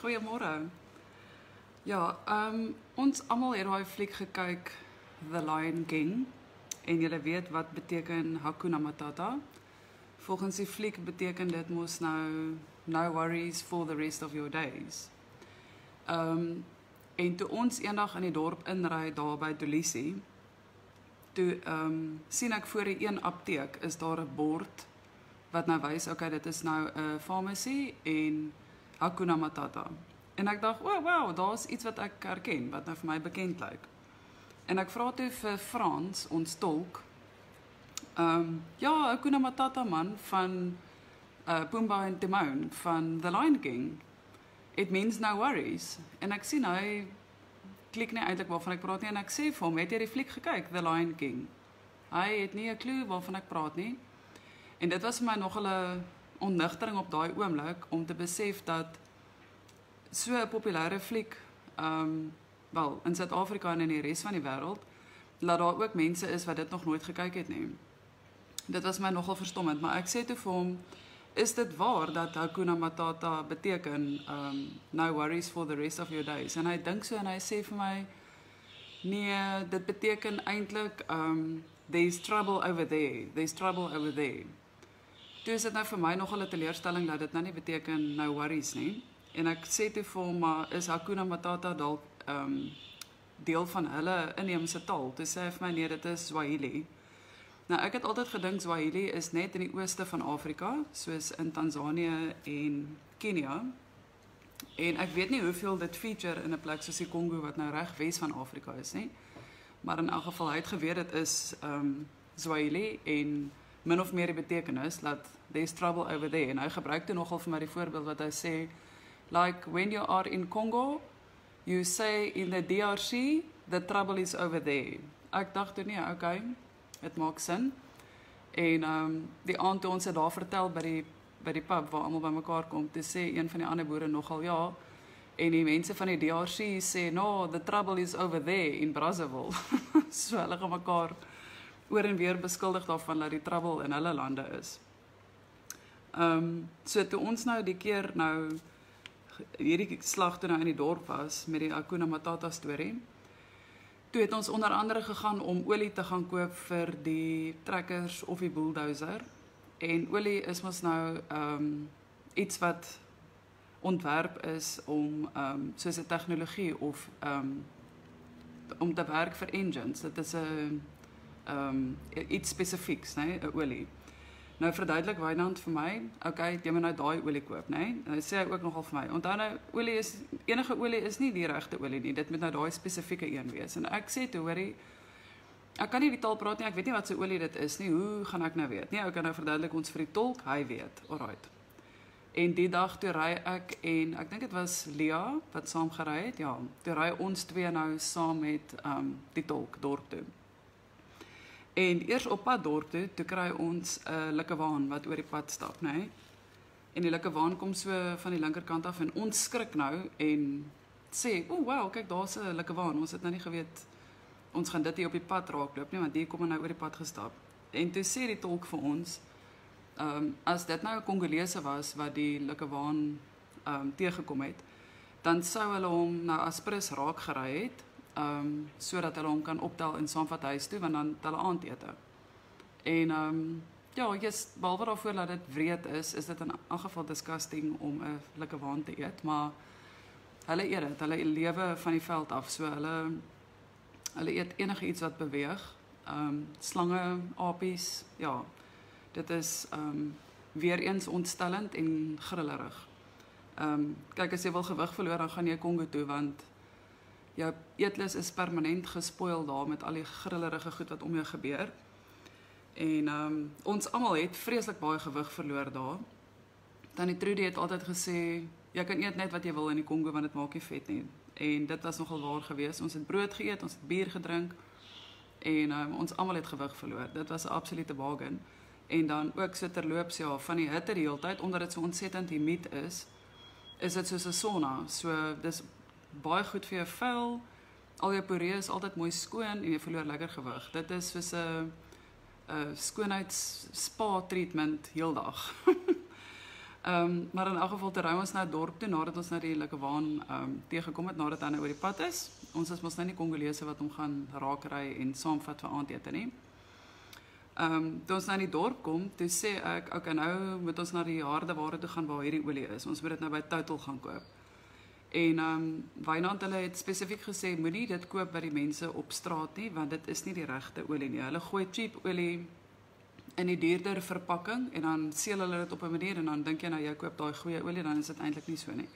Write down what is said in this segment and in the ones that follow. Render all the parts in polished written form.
Goeiemôre. Ja, ons almal het daai fliek gekyk, The Lion King, en julle weet wat beteken Hakuna Matata. Volgens die fliek beteken dit mos nou no worries for the rest of your days. En toe ons eendag in die dorp inry daar by Dolisie, toe sien ek voor die een apteek is daar 'n bord wat nou wys, okay, dit is nou 'n pharmacy en Hakuna Matata. En ek dacht, wow, daar's iets wat ek herken, wat nou vir my bekend lyk. En ek vra toe vir Frans, ons tolk, ja, Hakuna Matata man, van Pumbaa en Timon, van The Lion King. It means no worries. En ek sien, hy klik nie eintlik waarvan ek praat nie, en ek sê vir hom, het jy die fliek gekyk, The Lion King? Hy het nie 'n klou waarvan ek praat nie. En dit was vir my nogal 'n onnigtering op daai oomblik, om te besef dat so 'n populêre fliek, wel, in Suid-Afrika en in die res van die wêreld, dat daar ook mense is wat dit nog nooit gekyk het nie. Dit was my nogal verstommend, maar ek sê toe vir hom, is dit waar dat Hakuna Matata beteken, no worries for the rest of your days? En hy dink so en hy sê vir my, nee, dit beteken eintlik, there's trouble over there, there's trouble over there. Toe is dit nou vir my nogal 'n teleurstelling dat dit nou nie beteken no worries nie. En ek sê toe vir hom, maar is Hakuna Matata dalk deel van hulle inheemse taal? Toe sê hy vir my, nee, dit is Swahili. Nou, ek het altyd gedink Swahili is net in die ooste van Afrika, soos in Tanzanië en Kenia. En ek weet nie hoeveel dit feature in 'n plek soos die Kongo, wat nou reg wes van Afrika is nie. Maar in elk geval, hy het geweet dit is Swahili en min of meer die betekenis, dat there's trouble over there. En hy gebruik toe nogal vir my die voorbeeld wat hy sê, like when you are in Congo, you say in the DRC, the trouble is over there. Ek dacht toe nie, okay, het maak sin. En die aand toe ons het daar vertel by die pub, waar almal by mekaar kom, toe sê een van die ander boere nogal, ja, en die mense van die DRC sê, no, the trouble is over there in Brazzaville. So hulle gaan mekaar oor en weer beskuldig daarvan dat die trouble in hulle lande is. So toe ons nou die keer nou hierdie slag toe nou in die dorp was met die Hakuna Matata storie, toe het ons onder andere gegaan om olie te gaan koop vir die trekkers of die bulldozer. En olie is mos nou iets wat ontwerp is om soos 'n tegnologie of om te werk vir engines. Dit is 'n iets spesifieks, nee, 'n olie. Nou verduidelik Wynand vir my, okay, jy moet nou daai olie koop, nee. En hy sê hy ook nogal vir my, onthou nou, enige olie is nie die regte olie nie, dit moet nou daai spesifieke een wees. En ek sê toe, hoorie, ek kan nie die taal praat nie, ek weet nie wat se olie dit is nie, hoe gaan ek nou weet? Nee, ek kan nou verduidelik ons vir die tolk, hy weet, alright. En die dag toe ry ek, en ek dink dit was Lia, wat saam gery het, ja, toe ry ons twee nou saam met die tolk dorp toe. En eers op pad dorp toe kry ons 'n likkewaan wat oor die pad stap, nee. En die likkewaan kom so van die linkerkant af en ons skrik nou en sê, wow, kyk, daar's 'n likkewaan. Ons het nou nie geweet ons gaan dit hier op die pad raakloop nie, want hier kom nou oor die pad gestap. En toe sê die tolk vir ons, as dit nou 'n Kongolese was wat die likkewaan teëgekom het, dan sou hulle hom nou as prins raak gery het, sodat hulle hom kan optel en saamvat huis toe, want dan het hulle aandete. En ja, behalwe daarvoor dat dit wreed is dit in elk geval disgusting om 'n likkewaan te eet, maar hulle eet dit, hulle lewe van die veld af, so hulle eet enige iets wat beweeg, slange, apies, ja, dit is weer eens ontstellend en grillerig. Kyk, as jy wil gewig verloor, dan gaan jy Kongo toe, want jou eetlus is permanent gespoil daar met al die grillerige goed wat om jou gebeur. En ons almal het vreeslik baie gewig verloor daar. Tannie Trudy het altyd gesê, jy kan eet net wat jy wil in die Kongo, want dit maak nie vet nie. En dit was nogal waar gewees. Ons het brood geëet, ons het bier gedrink, en ons almal het gewig verloor. Dit was 'n absolute bargain. En dan ook so terloops, ja, van die hitte die hele tyd, omdat dit so ontsettend humid is dit soos 'n sauna. So dis baie goed vir jou vel, al jou poree is altyd mooi skoon en jy verloor lekker gewig. Dit is soos 'n skoonheids spa treatment heeldag. Maar in elk geval te ry ons na 'n dorp toe nadat ons na die Lekewaan teëgekom het nadat hy nou oor die pad is. Ons is mos nou nie Kongolese wat hom gaan raakry en saamvat vir aandete nie. Toe ons na die dorp kom, toe sê ek, okay, nou moet ons na die hardeware toe gaan waar hierdie olie is. Ons moet dit nou by Total gaan koop. En Wynand hulle het spesifiek gesê, moenie dit koop by die mense op straat nie, want dit is nie die regte olie nie. Hulle gooi cheap olie in die duurder verpakking en dan seel hulle dit op 'n manier en dan dink jy nou jy koop daai goeie olie, dan is dit eintlik nie so nie.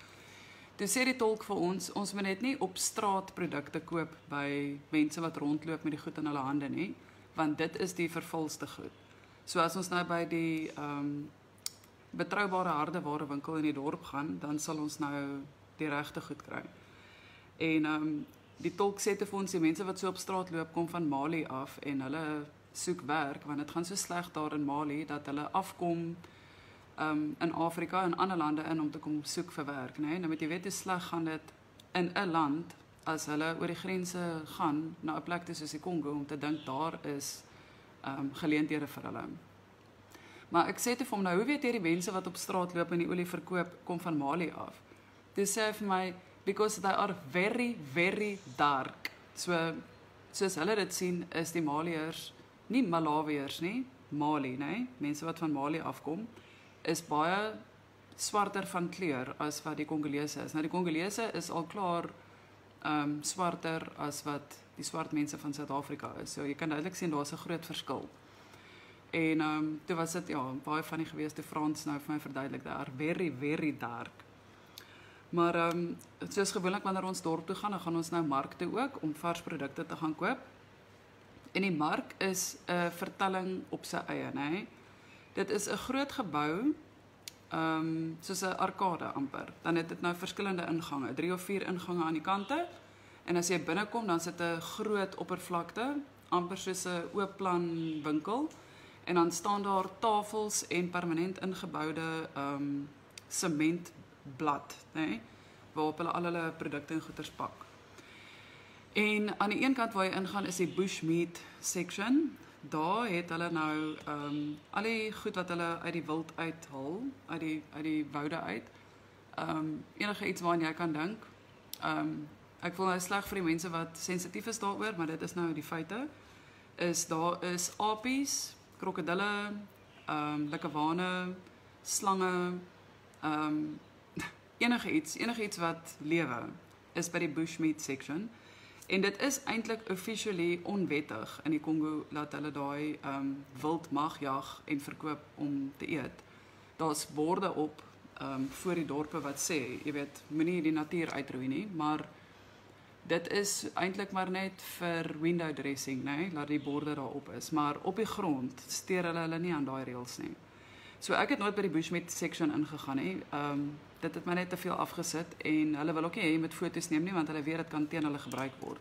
Toe sê die tolk vir ons moet net nie op straat produkte koop by mense wat rondloop met die goed in hulle hande nie, want dit is die vervalste goed. So as ons nou by die betroubare hardewarewinkel in die dorp gaan, dan sal ons nou die regte goed kry. En die tolk sê te vir ons, die mense wat so op straat loop, kom van Mali af en hulle soek werk, want dit gaan so sleg daar in Mali, dat hulle afkom in Afrika en ander lande in om te kom soek vir werk. Nee? Nou moet jy weet hoe sleg gaan dit in 'n land, as hulle oor die grense gaan, na 'n plek soos die Kongo, om te dink daar is geleenthede vir hulle. Maar ek sê te vir hom, nou hoe weet jy die mense wat op straat loop en die olie verkoop, kom van Mali af? Toe sê hy vir my, because they are very, very dark. Soos hulle dit sien, is die Maliërs, nie Malawiërs nie, Mali, nee, mense wat van Mali afkom, is baie swarter van kleur as wat die Kongolese is. Nou die Kongolese is al klaar swarter as wat die swart mense van Suid-Afrika is. So jy kan duidelik sien, daar is 'n groot verskil. En toe was dit, ja, baie van die gewees, toe Frans nou vir my verduidelik, they are very, very dark. Maar soos gewoonlik wanneer ons dorp toe gaan, dan gaan ons nou mark toe ook om vars produkte te gaan koop. En die mark is 'n vertelling op sy eie, né? Dit is 'n groot gebou, soos 'n arkade amper. Dan het dit nou verskillende ingange, 3 of 4 ingange aan die kante. En as jy binnekom, dan sit 'n groot oppervlakte, amper soos 'n oop plan winkel. En dan staan daar tafels en permanent ingeboude sementblad, né, waarop hulle al hulle produkte en goeders pak. En aan die een kant waar jy ingaan is die bushmeat section. Daar het hulle nou al die goed wat hulle uit die wild uithaal, uit die woude uit. Enige iets waaraan jy kan dink. Ek voel nou sleg vir die mense wat sensitief is daaroor, maar dit is nou die feite. Daar is apies, krokodille, lekewane, slange, enige iets wat lewe is by die bushmeat section. En dit is eintlik officially onwettig in die Kongo dat hulle daai wild mag jag en verkoop om te eet. Daar's borde op voor die dorpe wat sê, jy weet, moenie die natuur uitroei nie, maar dit is eintlik maar net vir window dressing, nee, laat die borde daarop is, maar op die grond steur hulle nie aan daai reëls nie. So ek het nooit by die bushmeat section ingegaan nie. Dit het my net te veel afgesit en hulle wil ook nie hê met foto's neem nie, want hulle weet dit kan teen hulle gebruik word.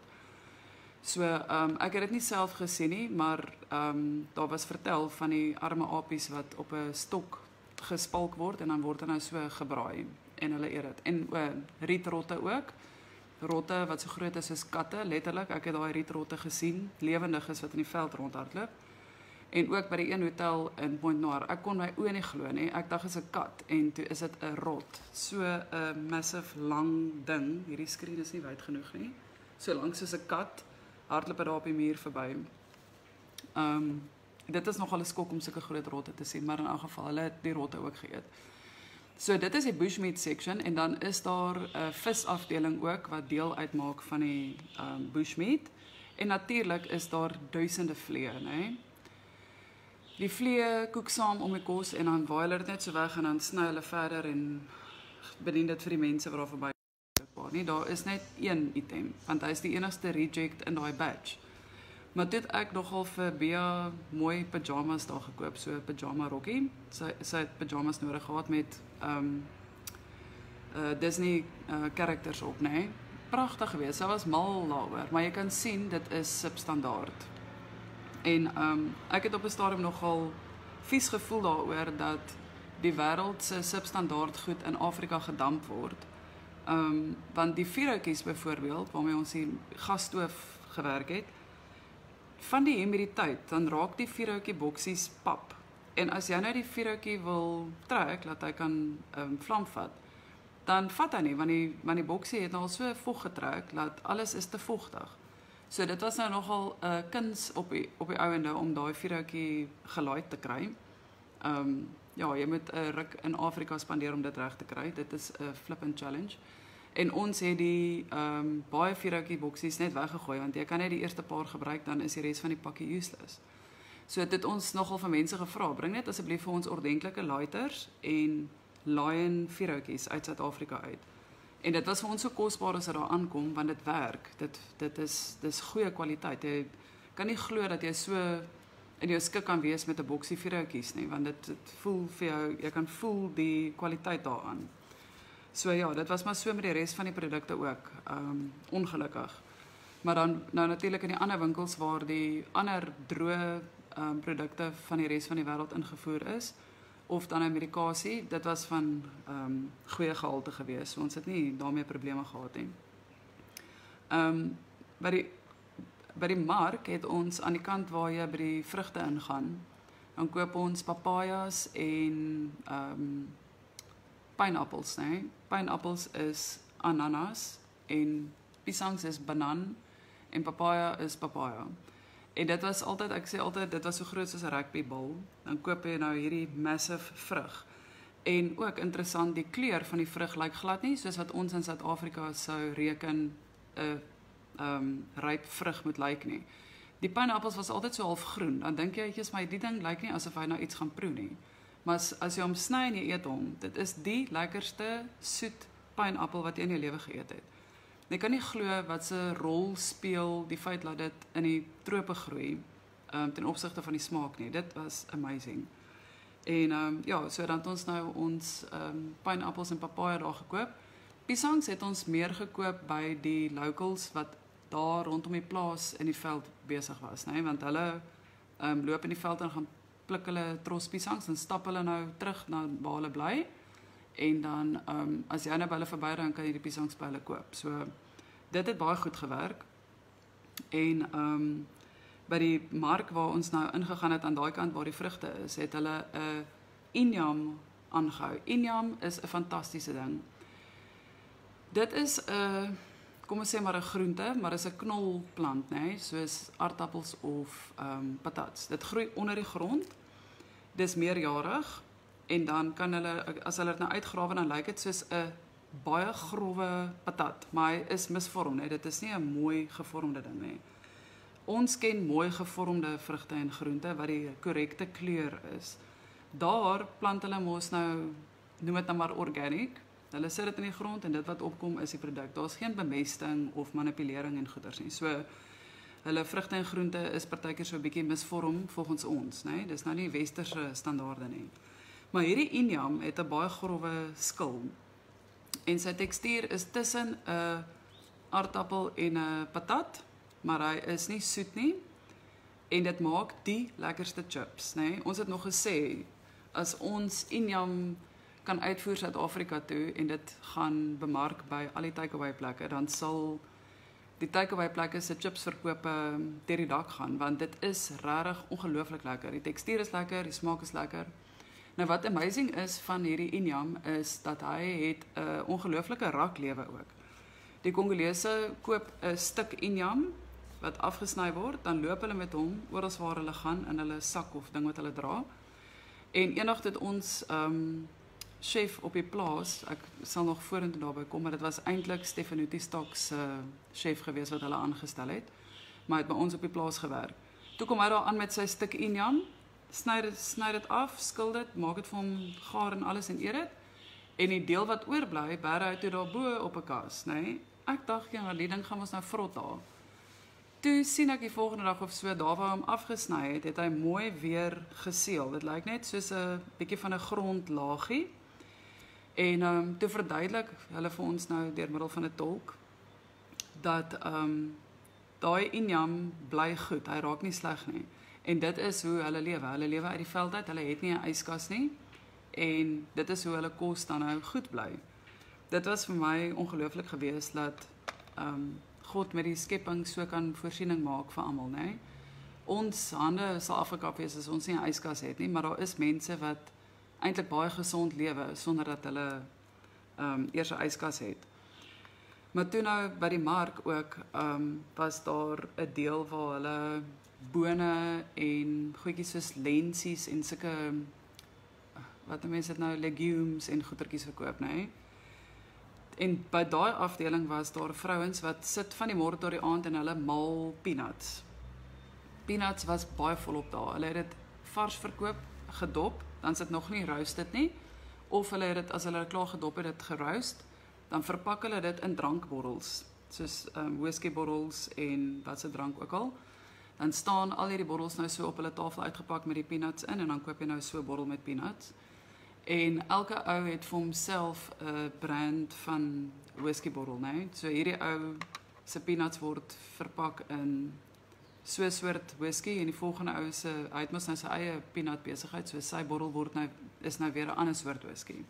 So ek het dit nie self gesien nie, maar daar was vertel van die arme apies wat op 'n stok gespalk word en dan word hulle nou so gebraai en hulle eet dit. En rietrotte ook. Rotte wat so groot is as katte, letterlik. Ek het daai rietrotte gesien, lewendig is wat in die veld rondhardloop. En ook by die een hotel in Point Noir. Ek kon my oë nie glo nie. Ek dink dit is 'n kat en toe is dit 'n rot. So 'n massive lang ding. Hierdie skerm is nie wyd genoeg nie. So lank soos 'n kat hardloop daar op die muur verby. Dit is nogal 'n skok om sulke groot rotte te sien, maar in elk geval hulle het die rotte ook geëet. So dit is die bushmeat section en dan is daar 'n visafdeling ook wat deel uitmaak van die bushmeat. En natuurlik is daar duisende vleie, né? Die vleie kook saam om die kos en dan waai hulle dit net so weg en dan sny hulle verder en bedien dit vir die mense wat daar verby loop. Nie, daar is net een item, want hy is die enigste reject in daai batch. Maar toe het ek nogal vir Bea mooi pyjamas daar gekoop, so 'n pyjama rokkie. Sy het pyjamas nodig gehad met Disney characters op, né? Pragtig geweest. Sy was mal daaroor, maar jy kan sien dit is substandaard. En ek het op 'n stadium nogal vies gevoel daaroor dat die wêreld se substandaard goed in Afrika gedamp word. Want die vuurhoutjies byvoorbeeld waarmee ons die gasstoof gewerk het, van die humiditeit, dan raak die vuurhoutjie boksies pap En as jy nou die vuurhoutjie wil trek, laat hy kan vlam vat, dan vat hy nie, want die boksie het nou al so vog getrek, dat alles is te vogtig. So dit was nou nogal 'n kuns op die ouende om daai vuurhoutjie gelaaid te kry. Ja, jy moet 'n ruk in Afrika spandeer om dit reg te kry. Dit is 'n flippin' challenge. En ons het die baie vuurhoutjie boksies net weggegooi, want jy kan net die eerste paar gebruik, dan is die res van die pakkie useless. So dit ons nogal van mense gevra, bring net asseblief vir ons ordentlike lighters en Lion vuurhoutjies uit Suid-Afrika uit. En dit was vir ons so kosbaar as dit daar aankom, want dit werk. Dis goeie kwaliteit. Jy kan nie glo dat jy so in jou skik kan wees met 'n boksie vuurhoutjies nie, want dit voel vir jou, jy kan voel die kwaliteit daaraan. So ja, dit was maar so met die res van die produkte ook, ongelukkig. Maar dan nou natuurlik in die ander winkels waar die ander droë produkte van die res van die wêreld ingevoer is, of dan 'n medikasie, dit was van goeie gehalte gewees. So ons het nie daarmee probleme gehad nie. By die mark het ons aan die kant waar jy by die vrugte ingaan, dan koop ons papajas en pineappels, né? Pineappels is ananas en piesangs is banan en papaya is papaya. En dit was altyd, ek sê altyd, dit was so groot soos 'n rugbybal. Dan koop jy nou hierdie massive vrug. En ook interessant, die kleur van die vrug lyk glad nie soos wat ons in Suid-Afrika sou reken 'n ryp vrug moet lyk nie. Die pineappels was altyd so half groen. Dan dink jy, maar die ding lyk nie asof hy nou iets gaan proe nie. Maar as jy hom sny en jy eet hom, dit is die lekkerste soet pineappel wat jy in jou lewe geëet het. Jy kan nie glo wat se rol speel die feit dat dit in die trope groei ten opsigte van die smaak nie. Dit was amazing. En ja, so dan het ons nou ons pineappels en papaya daar gekoop. Piesangs het ons meer gekoop by die locals wat daar rondom die plaas in die veld besig was, né? Want hulle loop in die veld en gaan pluk hulle tros piesangs en stap hulle nou terug na waar hulle bly. En dan as jy nou by hulle verby ry, dan kan jy die piesangs by hulle koop. So dit het baie goed gewerk. En by die mark waar ons nou ingegaan het aan daai kant waar die vrugte is, het hulle 'n injam aangehou. Injam is 'n fantastiese ding. Dit is 'n, kom ons sê maar 'n groente, maar is 'n knolplant, né, soos aardappels of patats. Dit groei onder die grond. Dis meerjarig en dan kan hulle, as hulle dit nou uitgrawe, dan lyk dit soos 'n baie growwe patat, maar hy is misvorm, né? Dit is nie 'n mooi gevormde ding nie. Ons ken mooi gevormde vrugte en groente wat die korrekte kleur is. Daar plant hulle mos nou, noem dit nou maar organic. Hulle sit dit in die grond en dit wat opkom is die produk. Daar's geen bemesting of manipulering en goeders nie. So hulle vrugte en groente is partykeer so 'n bietjie misvorm volgens ons, né? Dis nou nie westerse standaarde nie. Maar hierdie injam het 'n baie growwe skil. En sy tekstuur is tussen 'n aardappel en 'n patat, maar hy is nie soet nie. En dit maak die lekkerste chips, né? Ons het nog gesê as ons injam kan uitvoer Suid-Afrika toe en dit gaan bemark by al die takeaway plekke, dan sal die takeaway plekke se chips verkope deur die dak gaan, want dit is regtig ongelooflik lekker. Die tekstuur is lekker, die smaak is lekker. Nou wat amazing is van hierdie injam is dat hy het 'n ongelooflike raklewe ook. Die Kongolese koop 'n stuk injam wat afgesny word, dan loop hulle met hom oral waar hulle gaan in hulle sak of ding wat hulle dra. En eendag het ons chef op die plaas, ek sal nog vorentoe daarby kom, maar dit was eintlik Stefanuti Stock se chef gewees wat hulle aangestel het, maar hy het by ons op die plaas gewerk. Toe kom hy daar aan met sy stuk injam, sny dit af, skil dit, maak dit vir hom gaar en alles en eet dit. En die deel wat oorbly, bær hy toe daarbo op 'n kas, né? Ek dink ja, die ding gaan ons nou vrot daar. Toe sien ek die volgende dag of so, daar waar hom afgesny het, het hy mooi weer geseël. Dit lyk net soos 'n bietjie van 'n grondlaagie. En toe verduidelik hulle vir ons nou deur middel van 'n tolk dat daai injam bly goed, hy raak nie sleg nie. En dit is hoe hulle lewe. Hulle lewe uit die veld uit, hulle het nie 'n yskas nie. En dit is hoe hulle kos dan nou goed bly. Dit was vir my ongelooflik geweest dat God met die skepping so kan voorsiening maak vir almal, né? ons hande sal afgekap wees as ons nie 'n yskas het nie, maar daar is mense wat eintlik baie gesond lewe sonder dat hulle eers 'n yskas het. Maar toe nou by die mark ook was daar 'n deel waar hulle bone en goedjies soos lensies en sulke wat mense dit nou legumes en goetertjies verkoop, nê. En by daai afdeling was daar vrouens wat sit van die môre tot die aand en hulle maal peanuts. Peanuts was baie volop daar. Hulle het dit vars verkoop, gedop, dan sit nog nie roasted nie, of hulle het dit as hulle klaar gedop het dit geroast, dan verpak hulle dit in drankbottels, soos whiskybottels en wat se drank ook al. Dan staan al hierdie bottels nou so op hulle tafel uitgepak met die peanuts in en dan koop jy nou so 'n bottel met peanuts. En elke ou het vir homself 'n brand van whiskybottel, né? So hierdie ou se peanuts word verpak in so 'n soort whisky en die volgende ou se hy het mos nou sy eie peanut besigheid, so sy bottel is nou weer 'n ander soort whisky.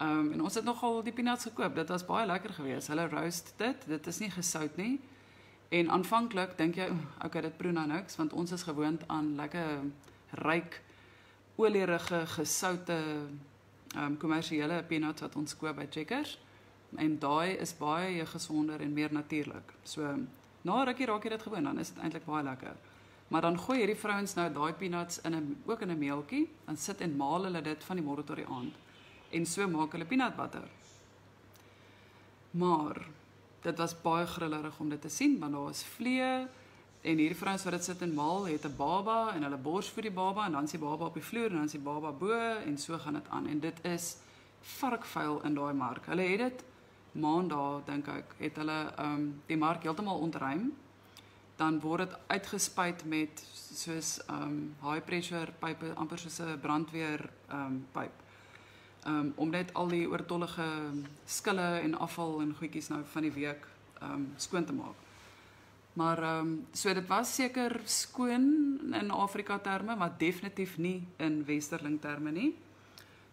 En ons het nogal die peanuts gekoop. Dit was baie lekker geweest. Hulle roast dit is nie gesout nie. En aanvanklik dink jy, okay, dit proe nou niks, want ons is gewoond aan lekker ryk olierige gesoute kommersiële peanuts wat ons koop by Checkers. En daai is baie gesonder en meer natuurlik. So na rukkie raak jy dit gewoon, dan is dit eintlik baie lekker. Maar dan gooi hierdie vrouens nou daai peanuts ook in 'n meeltjie, dan sit en maal hulle dit van die môre tot die aand. En so maak hulle peanut butter. Maar dit was baie grillerig om dit te sien, want daar is vliee en hierdie vrouens wat dit sit en maal, het 'n baba en hulle borsvoed die baba en dan is die baba op die vloer en dan is die baba bo en so gaan dit aan. En dit is varkvuil in daai mark. Hulle het dit maandag, dink ek, het hulle die mark heeltemal ontruim. Dan word dit uitgespuit met soos high pressure pype, amper soos 'n brandweer pyp. Om net al die oortollige skille en afval en goedjies nou van die week skoon te maak. Maar so dit was seker skoon in Afrika terme, maar definitief nie in Westerling terme nie.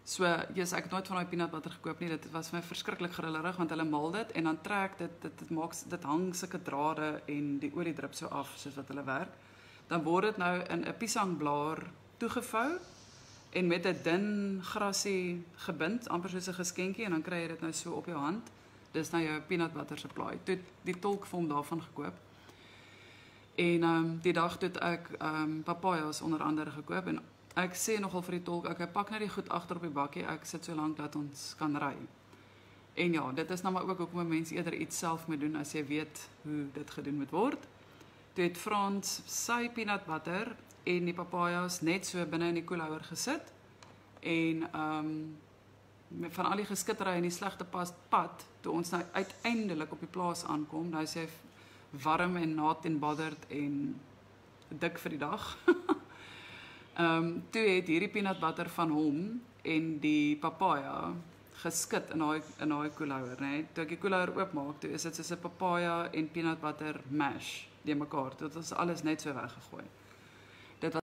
So yes, ek het nooit van daai peanut butter gekoop nie. Dit was vir my verskriklik grillerig want hulle maal dit en dan trek dit hang sulke drade en die olie drup so af soos wat hulle werk. Dan word dit nou in 'n piesangblaar toegevou en met 'n dun grasie gebind, amper soos 'n geskenkie en dan kry jy dit nou so op jou hand. Dis nou jou peanut butter supply. Toe die tolk vir hom daarvan gekoop. En die dag toe ek papajas onder andere gekoop en ek sê nogal vir die tolk, ek pak net die goed agter op die bakkie, ek sit so lank dat ons kan ry. En ja, dit is nou maar ook hoekom mense eerder iets self moet doen as jy weet hoe dit gedoen moet word. Toe het Frans sy peanut butter en die papajas net so binne in die koelhouer gesit. En van al die geskittery en die slegte pad, toe ons nou uiteindelik op die plaas aankom, nou is hy warm en nat en bothered en dik vir die dag. Toe het hierdie peanut butter van hom en die papaya geskit in daai koelhouer, né? Toe ek die koelhouer oopmaak, toe is dit soos 'n papaya en peanut butter mash die mekaar. Dit is alles net so weggegooi.